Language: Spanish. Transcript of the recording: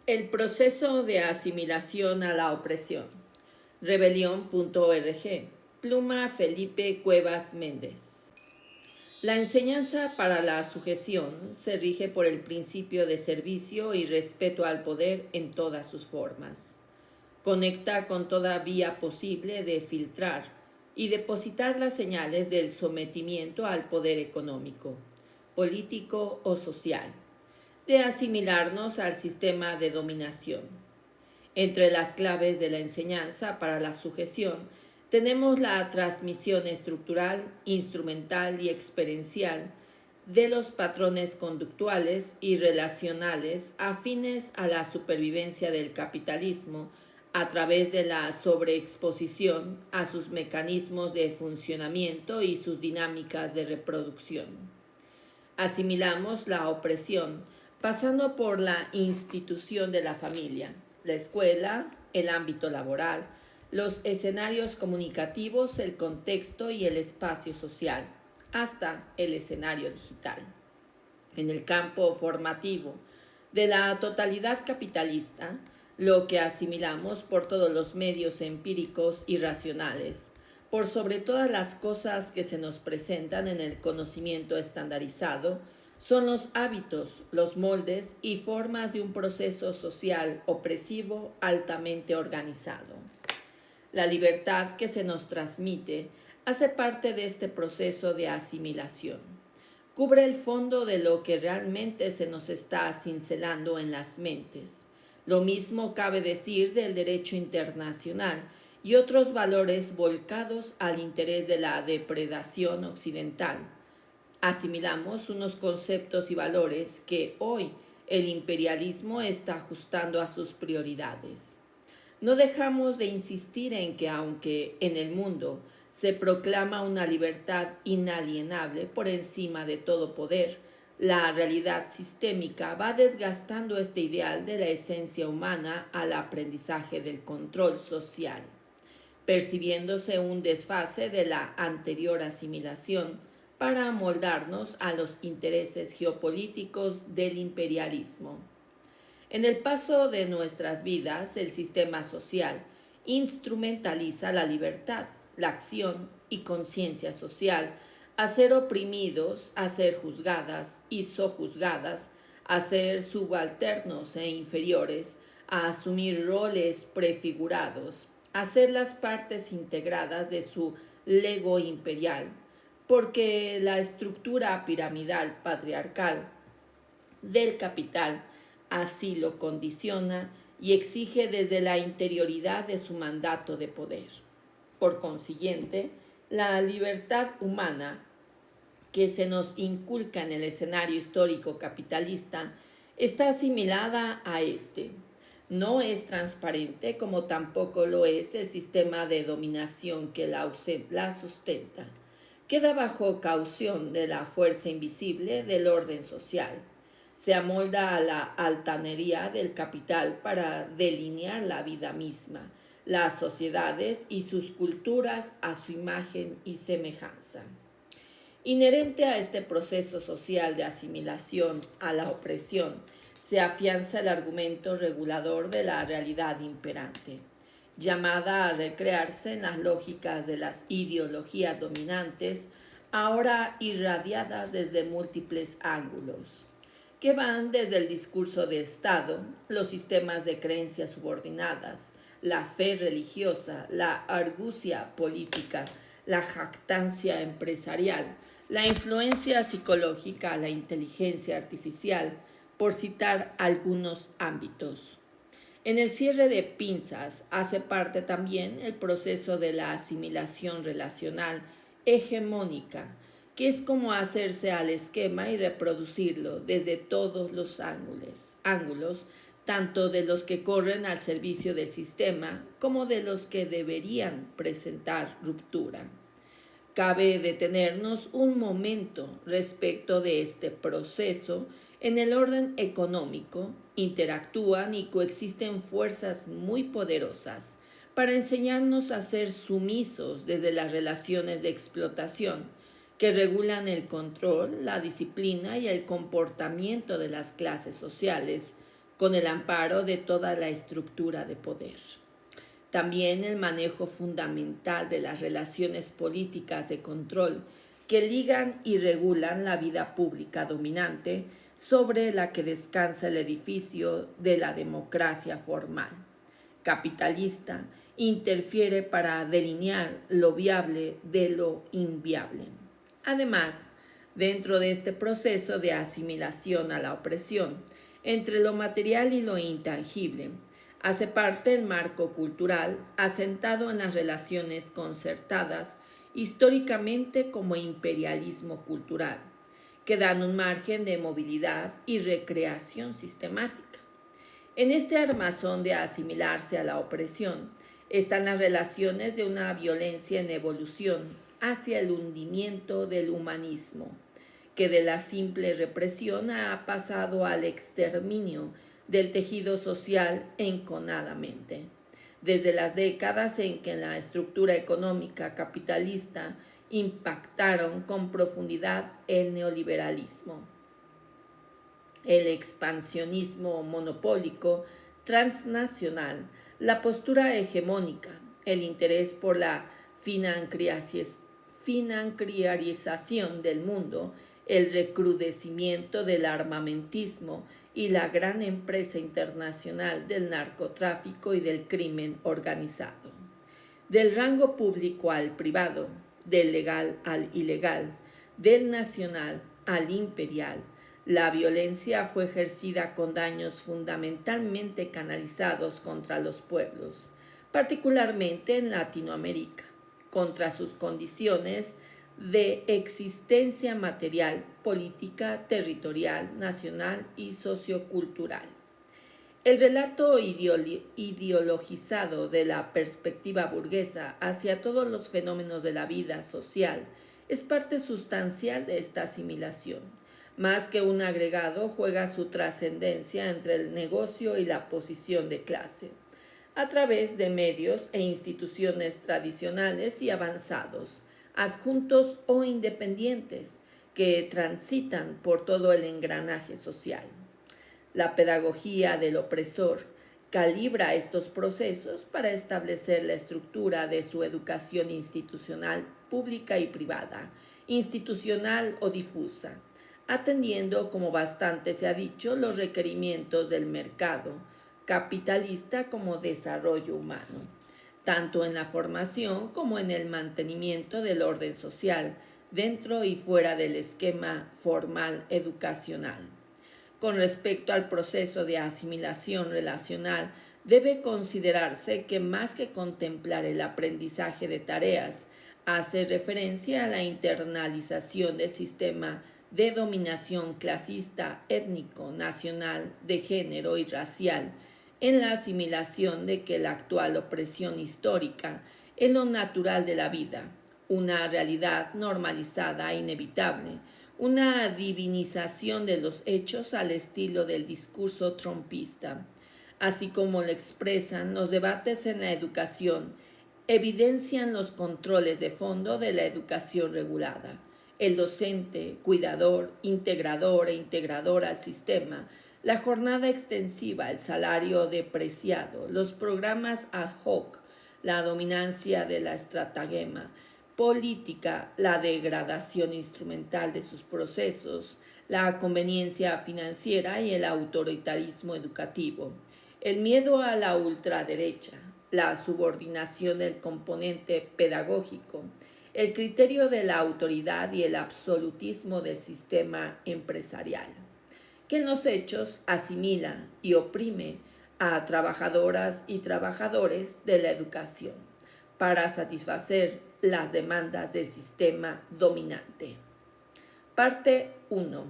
El proceso de asimilación a la opresión. Rebelión.org. Pluma Felipe Cuevas Méndez. La enseñanza para la sujeción se rige por el principio de servicio y respeto al poder en todas sus formas. Conecta con toda vía posible de filtrar y depositar las señales del sometimiento al poder económico, político o social, de asimilarnos al sistema de dominación. Entre las claves de la enseñanza para la sujeción tenemos la transmisión estructural, instrumental y experiencial de los patrones conductuales y relacionales afines a la supervivencia del capitalismo a través de la sobreexposición a sus mecanismos de funcionamiento y sus dinámicas de reproducción. Asimilamos la opresión pasando por la institución de la familia, la escuela, el ámbito laboral, los escenarios comunicativos, el contexto y el espacio social, hasta el escenario digital. En el campo formativo de la totalidad capitalista, lo que asimilamos por todos los medios empíricos y racionales, por sobre todas las cosas que se nos presentan en el conocimiento estandarizado, son los hábitos, los moldes y formas de un proceso social opresivo altamente organizado. La libertad que se nos transmite hace parte de este proceso de asimilación. Cubre el fondo de lo que realmente se nos está cincelando en las mentes. Lo mismo cabe decir del derecho internacional y otros valores volcados al interés de la depredación occidental. Asimilamos unos conceptos y valores que hoy el imperialismo está ajustando a sus prioridades. No dejamos de insistir en que aunque en el mundo se proclama una libertad inalienable por encima de todo poder, la realidad sistémica va desgastando este ideal de la esencia humana al aprendizaje del control social, percibiéndose un desfase de la anterior asimilación para amoldarnos a los intereses geopolíticos del imperialismo. En el paso de nuestras vidas, el sistema social instrumentaliza la libertad, la acción y conciencia social a ser oprimidos, a ser juzgadas y sojuzgadas, a ser subalternos e inferiores, a asumir roles prefigurados, a ser las partes integradas de su lego imperial, porque la estructura piramidal patriarcal del capital así lo condiciona y exige desde la interioridad de su mandato de poder. Por consiguiente, la libertad humana que se nos inculca en el escenario histórico capitalista está asimilada a este. No es transparente como tampoco lo es el sistema de dominación que la sustenta. Queda bajo caución de la fuerza invisible del orden social. Se amolda a la altanería del capital para delinear la vida misma, las sociedades y sus culturas a su imagen y semejanza. Inherente a este proceso social de asimilación a la opresión, se afianza el argumento regulador de la realidad imperante, llamada a recrearse en las lógicas de las ideologías dominantes, ahora irradiadas desde múltiples ángulos, que van desde el discurso de Estado, los sistemas de creencias subordinadas, la fe religiosa, la argucia política, la jactancia empresarial, la influencia psicológica, la inteligencia artificial, por citar algunos ámbitos. En el cierre de pinzas hace parte también el proceso de la asimilación relacional hegemónica, que es como hacerse al esquema y reproducirlo desde todos los ángulos, tanto de los que corren al servicio del sistema como de los que deberían presentar ruptura. Cabe detenernos un momento respecto de este proceso. En el orden económico interactúan y coexisten fuerzas muy poderosas para enseñarnos a ser sumisos desde las relaciones de explotación que regulan el control, la disciplina y el comportamiento de las clases sociales, con el amparo de toda la estructura de poder. También el manejo fundamental de las relaciones políticas de control que ligan y regulan la vida pública dominante sobre la que descansa el edificio de la democracia formal, capitalista, interfiere para delinear lo viable de lo inviable. Además, dentro de este proceso de asimilación a la opresión, entre lo material y lo intangible, hace parte el marco cultural asentado en las relaciones concertadas históricamente como imperialismo cultural, que dan un margen de movilidad y recreación sistemática. En este armazón de asimilarse a la opresión están las relaciones de una violencia en evolución hacia el hundimiento del humanismo, que de la simple represión ha pasado al exterminio del tejido social enconadamente. Desde las décadas en que la estructura económica capitalista impactaron con profundidad el neoliberalismo, el expansionismo monopólico transnacional, la postura hegemónica, el interés por la financiarización del mundo, el recrudecimiento del armamentismo y la gran empresa internacional del narcotráfico y del crimen organizado. Del rango público al privado, del legal al ilegal, del nacional al imperial, la violencia fue ejercida con daños fundamentalmente canalizados contra los pueblos, particularmente en Latinoamérica, contra sus condiciones de existencia material, política, territorial, nacional y sociocultural. El relato ideologizado de la perspectiva burguesa hacia todos los fenómenos de la vida social es parte sustancial de esta asimilación. Más que un agregado, juega su trascendencia entre el negocio y la posición de clase, a través de medios e instituciones tradicionales y avanzados, adjuntos o independientes, que transitan por todo el engranaje social. La pedagogía del opresor calibra estos procesos para establecer la estructura de su educación institucional pública y privada, institucional o difusa, atendiendo, como bastante se ha dicho, los requerimientos del mercado capitalista como desarrollo humano, tanto en la formación como en el mantenimiento del orden social, dentro y fuera del esquema formal educacional. Con respecto al proceso de asimilación relacional, debe considerarse que más que contemplar el aprendizaje de tareas, hace referencia a la internalización del sistema de dominación clasista, étnico, nacional, de género y racial, en la asimilación de que la actual opresión histórica es lo natural de la vida, una realidad normalizada e inevitable, una divinización de los hechos al estilo del discurso trumpista, así como lo expresan los debates en la educación, evidencian los controles de fondo de la educación regulada. El docente, cuidador, integrador e integradora al sistema, la jornada extensiva, el salario depreciado, los programas ad hoc, la dominancia de la estratagema política, la degradación instrumental de sus procesos, la conveniencia financiera y el autoritarismo educativo, el miedo a la ultraderecha, la subordinación del componente pedagógico, el criterio de la autoridad y el absolutismo del sistema empresarial, que en los hechos asimila y oprime a trabajadoras y trabajadores de la educación para satisfacer las demandas del sistema dominante. Parte 1.